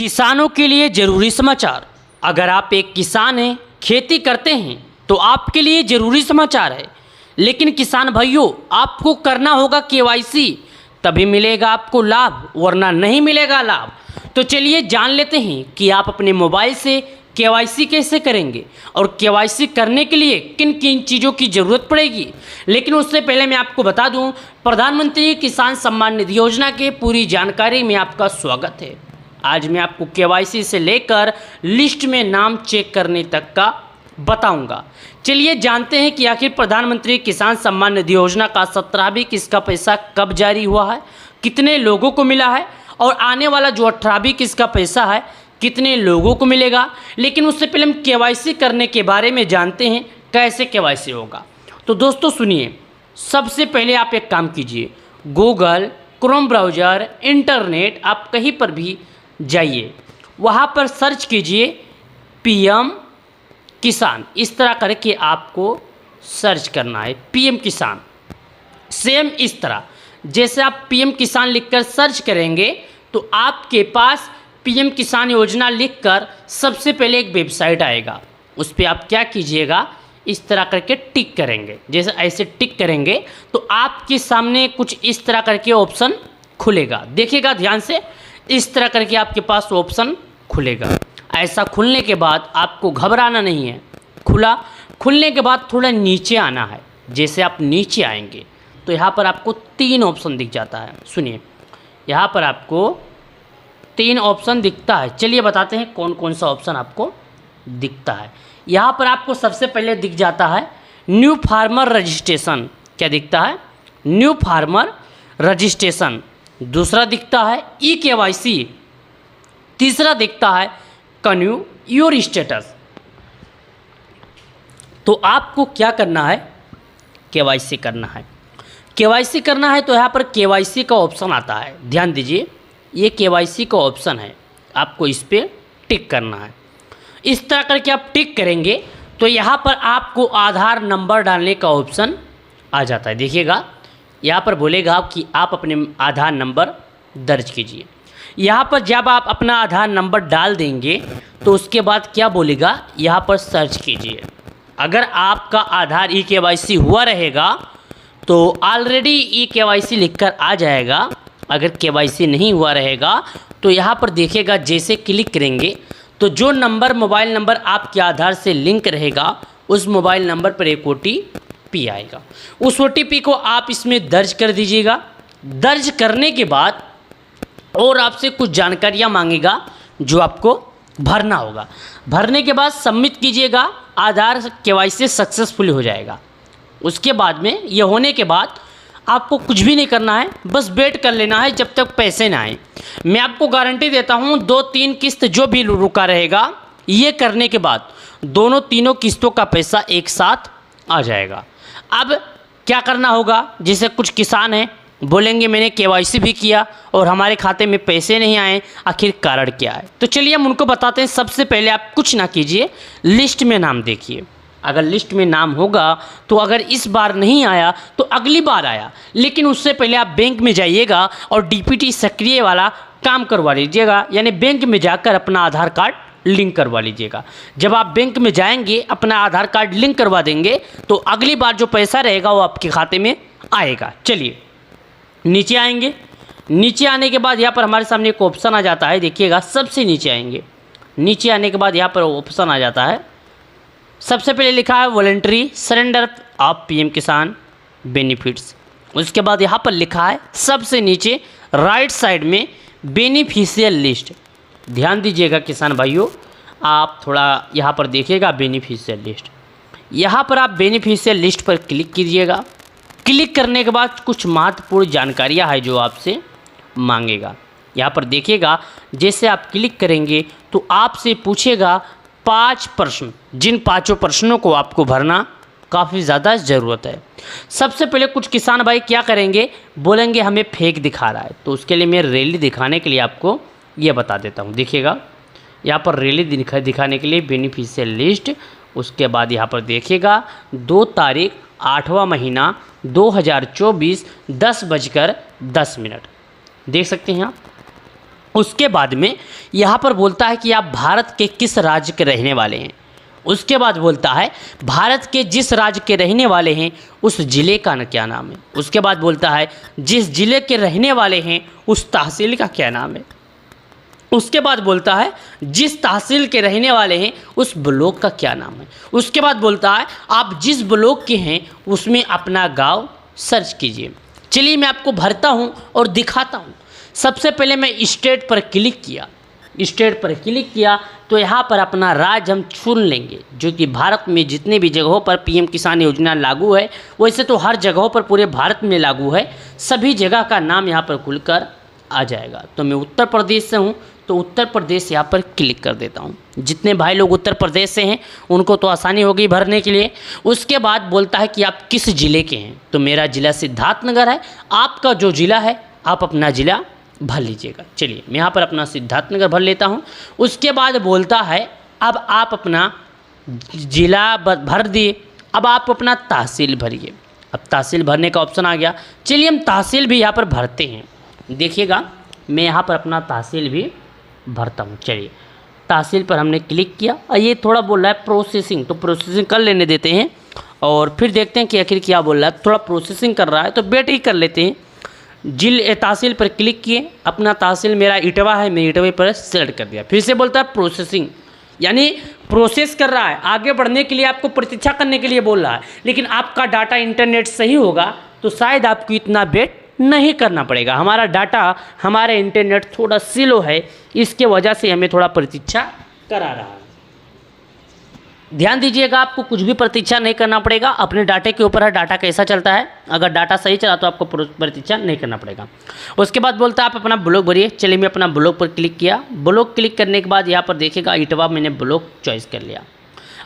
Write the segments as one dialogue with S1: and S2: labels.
S1: किसानों के लिए ज़रूरी समाचार। अगर आप एक किसान हैं, खेती करते हैं, तो आपके लिए ज़रूरी समाचार है। लेकिन किसान भाइयों, आपको करना होगा केवाईसी, तभी मिलेगा आपको लाभ, वरना नहीं मिलेगा लाभ। तो चलिए जान लेते हैं कि आप अपने मोबाइल से केवाईसी कैसे करेंगे और केवाईसी करने के लिए किन किन चीज़ों की ज़रूरत पड़ेगी। लेकिन उससे पहले मैं आपको बता दूं, प्रधानमंत्री किसान सम्मान निधि योजना के पूरी जानकारी में आपका स्वागत है। आज मैं आपको केवाईसी से लेकर लिस्ट में नाम चेक करने तक का बताऊंगा। चलिए जानते हैं कि आखिर प्रधानमंत्री किसान सम्मान निधि योजना का 17वीं किस्त का पैसा कब जारी हुआ है, कितने लोगों को मिला है, और आने वाला जो 18वीं किस्त का पैसा है कितने लोगों को मिलेगा। लेकिन उससे पहले हम केवाईसी करने के बारे में जानते हैं, कैसे केवाईसी होगा। तो दोस्तों सुनिए, सबसे पहले आप एक काम कीजिए, गूगल, क्रोम ब्राउज़र, इंटरनेट, आप कहीं पर भी जाइए, वहाँ पर सर्च कीजिए पीएम किसान। इस तरह करके आपको सर्च करना है, पीएम किसान। सेम इस तरह जैसे आप पीएम किसान लिखकर सर्च करेंगे तो आपके पास पीएम किसान योजना लिखकर सबसे पहले एक वेबसाइट आएगा। उस पर आप क्या कीजिएगा, इस तरह करके टिक करेंगे। जैसे ऐसे टिक करेंगे तो आपके सामने कुछ इस तरह करके ऑप्शन खुलेगा। देखिएगा ध्यान से, इस तरह करके आपके पास ऑप्शन खुलेगा। ऐसा खुलने के बाद आपको घबराना नहीं है। खुलने के बाद थोड़ा नीचे आना है। जैसे आप नीचे आएंगे तो यहाँ पर आपको 3 ऑप्शन दिख जाता है। सुनिए, यहाँ पर आपको 3 ऑप्शन दिखता है। चलिए बताते हैं कौन कौन सा ऑप्शन आपको दिखता है। यहाँ पर आपको सबसे पहले दिख जाता है न्यू फार्मर रजिस्ट्रेशन। क्या दिखता है? New farmer registration. दूसरा दिखता है ई केवाईसी। तीसरा दिखता है कन्यू योर स्टेटस। तो आपको क्या करना है, केवाईसी करना है। केवाईसी करना है तो यहाँ पर केवाईसी का ऑप्शन आता है। ध्यान दीजिए, ये केवाईसी का ऑप्शन है, आपको इस पर टिक करना है। इस तरह करके आप टिक करेंगे तो यहाँ पर आपको आधार नंबर डालने का ऑप्शन आ जाता है। देखिएगा, यहाँ पर बोलेगा कि आप अपने आधार नंबर दर्ज कीजिए। यहाँ पर जब आप अपना आधार नंबर डाल देंगे तो उसके बाद क्या बोलेगा, यहाँ पर सर्च कीजिए। अगर आपका आधार ई केवाईसी हुआ रहेगा तो ऑलरेडी ई केवाईसी लिखकर आ जाएगा। अगर केवाईसी नहीं हुआ रहेगा तो यहाँ पर देखिएगा, जैसे क्लिक करेंगे तो जो नंबर, मोबाइल नंबर आपके आधार से लिंक रहेगा, उस मोबाइल नंबर पर एक OTP आएगा। उस OTP को आप इसमें दर्ज कर दीजिएगा। दर्ज करने के बाद और आपसे कुछ जानकारियाँ मांगेगा जो आपको भरना होगा। भरने के बाद सबमिट कीजिएगा, आधार केवाईसी सक्सेसफुल हो जाएगा। उसके बाद में ये होने के बाद आपको कुछ भी नहीं करना है, बस वेट कर लेना है जब तक पैसे ना आए। मैं आपको गारंटी देता हूँ 2-3 किस्त जो भी रुका रहेगा, ये करने के बाद तीनों किस्तों का पैसा एक साथ आ जाएगा। अब क्या करना होगा, जैसे कुछ किसान हैं बोलेंगे मैंने केवाईसी भी किया और हमारे खाते में पैसे नहीं आए, आखिर कारण क्या है। तो चलिए हम उनको बताते हैं। सबसे पहले आप कुछ ना कीजिए, लिस्ट में नाम देखिए। अगर लिस्ट में नाम होगा तो अगर इस बार नहीं आया तो अगली बार आया। लेकिन उससे पहले आप बैंक में जाइएगा और DPT सक्रिय वाला काम करवा लीजिएगा, यानी बैंक में जाकर अपना आधार कार्ड लिंक करवा लीजिएगा। जब आप बैंक में जाएंगे, अपना आधार कार्ड लिंक करवा देंगे तो अगली बार जो पैसा रहेगा वो आपके खाते में आएगा। चलिए नीचे आएंगे। नीचे आने के बाद यहाँ पर हमारे सामने एक ऑप्शन आ जाता है। देखिएगा, सबसे नीचे आएंगे। नीचे आने के बाद यहाँ पर ऑप्शन आ जाता है, सबसे पहले लिखा है वॉलंटरी सरेंडर ऑफ पीएम किसान बेनिफिट्स। उसके बाद यहाँ पर लिखा है सबसे नीचे राइट साइड में बेनिफिशियल लिस्ट। ध्यान दीजिएगा किसान भाइयों, आप थोड़ा यहाँ पर देखिएगा बेनिफिशियल लिस्ट। यहाँ पर आप बेनिफिशियल लिस्ट पर क्लिक कीजिएगा। क्लिक करने के बाद कुछ महत्वपूर्ण जानकारियाँ हैं जो आपसे मांगेगा। यहाँ पर देखिएगा, जैसे आप क्लिक करेंगे तो आपसे पूछेगा 5 प्रश्न, जिन 5 प्रश्नों को आपको भरना काफ़ी ज़्यादा ज़रूरत है। सबसे पहले कुछ किसान भाई क्या करेंगे, बोलेंगे हमें फेक दिखा रहा है, तो उसके लिए मैं रैली दिखाने के लिए आपको ये बता देता हूँ। देखिएगा, यहाँ पर रैली दिखाने के लिए बेनिफिशियल लिस्ट। उसके बाद यहाँ पर देखिएगा 2 तारीख 8वां महीना 2024 10:10 देख सकते हैं आप। उसके बाद में यहाँ पर बोलता है कि आप भारत के किस राज्य के रहने वाले हैं। उसके बाद बोलता है भारत के जिस राज्य के रहने वाले हैं उस ज़िले का क्या नाम है। उसके बाद बोलता है जिस ज़िले के रहने वाले हैं उस तहसील का क्या नाम है। उसके बाद बोलता है जिस तहसील के रहने वाले हैं उस ब्लॉक का क्या नाम है। उसके बाद बोलता है आप जिस ब्लॉक के हैं उसमें अपना गांव सर्च कीजिए। चलिए मैं आपको भरता हूं और दिखाता हूं। सबसे पहले मैं स्टेट पर क्लिक किया। स्टेट पर क्लिक किया तो यहाँ पर अपना राज्य हम चुन लेंगे, जो कि भारत में जितने भी जगहों पर पीएम किसान योजना लागू है, वैसे तो हर जगहों पर पूरे भारत में लागू है, सभी जगह का नाम यहाँ पर खुलकर आ जाएगा। तो मैं उत्तर प्रदेश से हूँ तो उत्तर प्रदेश यहाँ पर क्लिक कर देता हूँ। जितने भाई लोग उत्तर प्रदेश से हैं उनको तो आसानी होगी भरने के लिए। उसके बाद बोलता है कि आप किस ज़िले के हैं, तो मेरा ज़िला सिद्धार्थनगर है। आपका जो ज़िला है आप अपना ज़िला भर लीजिएगा। चलिए मैं यहाँ पर अपना सिद्धार्थनगर भर लेता हूँ। उसके बाद बोलता है अब आप अपना ज़िला भर दिए, अब आप अपना तहसील भरिए। अब तहसील भरने का ऑप्शन आ गया। चलिए हम तहसील भी यहाँ पर भरते हैं। देखिएगा मैं यहाँ पर अपना तहसील भी भरता हूँ। चलिए तहसील पर हमने क्लिक किया और ये थोड़ा बोल रहा है प्रोसेसिंग, तो प्रोसेसिंग कर लेने देते हैं और फिर देखते हैं कि आखिर क्या बोल रहा है। थोड़ा प्रोसेसिंग कर रहा है तो वेट ही कर लेते हैं। तहसील पर क्लिक किए, अपना तहसील मेरा इटवा है, मैं इटवे पर सेलेक्ट कर दिया। फिर से बोलता है प्रोसेसिंग, यानी प्रोसेस कर रहा है, आगे बढ़ने के लिए आपको प्रतीक्षा करने के लिए बोल रहा है। लेकिन आपका डाटा इंटरनेट सही होगा तो शायद आपको इतना वेट नहीं करना पड़ेगा। हमारा डाटा, हमारा इंटरनेट थोड़ा स्लो है, इसके वजह से हमें थोड़ा प्रतीक्षा करा रहा है। ध्यान दीजिएगा आपको कुछ भी प्रतीक्षा नहीं करना पड़ेगा, अपने डाटे के ऊपर है डाटा कैसा चलता है। अगर डाटा सही चला तो आपको प्रतीक्षा नहीं करना पड़ेगा। उसके बाद बोलता है आप अपना ब्लॉक भरिए। चलिए मैं अपना ब्लॉक पर क्लिक किया। ब्लॉक क्लिक करने के बाद यहाँ पर देखिएगा इटवा मैंने ब्लॉक चॉइस कर लिया।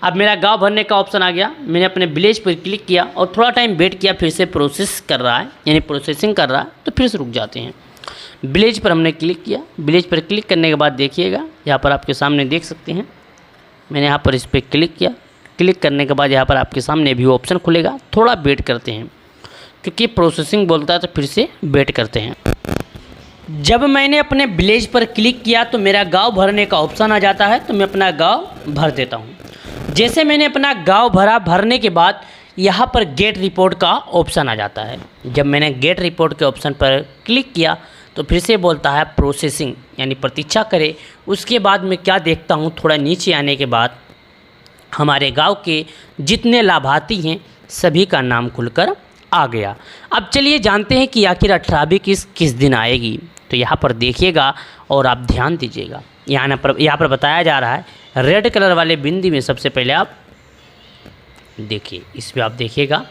S1: अब मेरा गांव भरने का ऑप्शन आ गया। मैंने अपने विलेज पर क्लिक किया और थोड़ा टाइम वेट किया, फिर से प्रोसेस कर रहा है, यानी प्रोसेसिंग कर रहा है, तो फिर से रुक जाते हैं। विलेज पर हमने क्लिक किया। विलेज पर क्लिक करने के बाद देखिएगा यहाँ पर आपके सामने देख सकते हैं, मैंने यहाँ पर इस पर क्लिक किया। क्लिक करने के बाद यहाँ पर आपके सामने व्यू ऑप्शन खुलेगा। थोड़ा वेट करते हैं क्योंकि प्रोसेसिंग बोलता है, तो फिर से वेट करते हैं। जब मैंने अपने विलेज पर क्लिक किया तो मेरा गांव भरने का ऑप्शन आ जाता है, तो मैं अपना गांव भर देता हूँ। जैसे मैंने अपना गांव भरा, भरने के बाद यहाँ पर गेट रिपोर्ट का ऑप्शन आ जाता है। जब मैंने गेट रिपोर्ट के ऑप्शन पर क्लिक किया तो फिर से बोलता है प्रोसेसिंग, यानी प्रतीक्षा करें। उसके बाद मैं क्या देखता हूँ, थोड़ा नीचे आने के बाद हमारे गांव के जितने लाभार्थी हैं सभी का नाम खुलकर आ गया। अब चलिए जानते हैं कि आखिर 18वीं किस दिन आएगी। तो यहाँ पर देखिएगा और आप ध्यान दीजिएगा, यहाँ पर बताया जा रहा है रेड कलर वाले बिंदी में। सबसे पहले आप देखिए, इसमें आप देखिएगा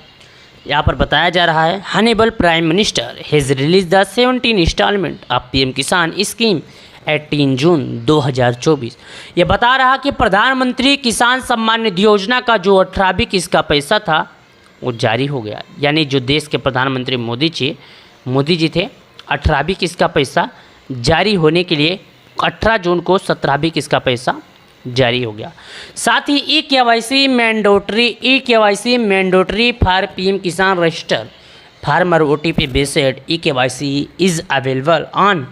S1: यहाँ पर बताया जा रहा है honorable prime minister has release the 17 installment of PM Kisan scheme 18 June 2024। ये बता रहा कि प्रधानमंत्री किसान सम्मान निधि योजना का जो 18वीं किस्त का पैसा था वो जारी हो गया। यानी जो देश के प्रधानमंत्री मोदी जी थे, 18वीं किस्त का पैसा जारी होने के लिए 18 जून को 17वीं किस्त का पैसा जारी हो गया। साथ ही e KYC mandatory for PM Kisan register farmer OTP based e KYC is available on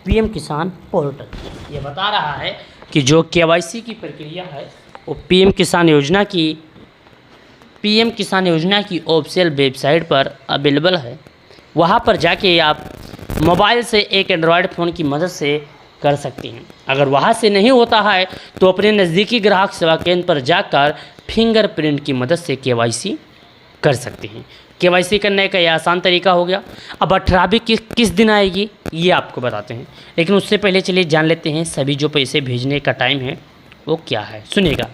S1: PM Kisan portal. ये बता रहा है कि जो केवाईसी की प्रक्रिया है वो पीएम किसान योजना की ऑफिशियल वेबसाइट पर अवेलेबल है। वहाँ पर जाके आप मोबाइल से एक एंड्रॉयड फ़ोन की मदद से कर सकते हैं। अगर वहाँ से नहीं होता है तो अपने नज़दीकी ग्राहक सेवा केंद्र पर जाकर फिंगरप्रिंट की मदद से केवाईसी कर सकते हैं। केवाईसी करने का यह आसान तरीका हो गया। अब 18वीं किस दिन आएगी ये आपको बताते हैं, लेकिन उससे पहले चलिए जान लेते हैं सभी जो पैसे भेजने का टाइम है वो क्या है। सुनिएगा,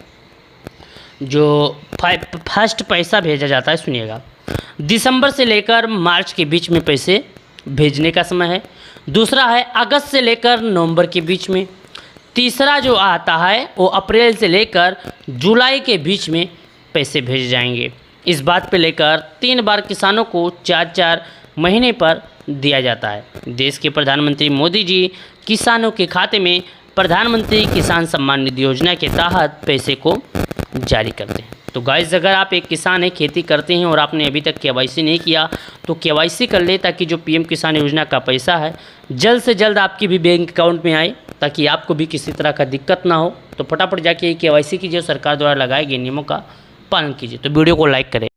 S1: जो फर्स्ट पैसा भेजा जाता है, सुनिएगा, दिसंबर से लेकर मार्च के बीच में पैसे भेजने का समय है। दूसरा है अगस्त से लेकर नवंबर के बीच में। तीसरा जो आता है वो अप्रैल से लेकर जुलाई के बीच में पैसे भेजे जाएंगे। इस बात पे लेकर 3 बार किसानों को 4-4 महीने पर दिया जाता है। देश के प्रधानमंत्री मोदी जी किसानों के खाते में प्रधानमंत्री किसान सम्मान निधि योजना के तहत पैसे को जारी करते हैं। तो गाइस अगर आप एक किसान हैं, खेती करते हैं और आपने अभी तक केवाईसी नहीं किया तो केवाईसी कर ले, ताकि जो पीएम किसान योजना का पैसा है जल्द से जल्द आपकी भी बैंक अकाउंट में आए, ताकि आपको भी किसी तरह का दिक्कत ना हो। तो फटाफट जाके केवाईसी कीजिए, सरकार द्वारा लगाए गए नियमों का पालन कीजिए। तो वीडियो को लाइक करें।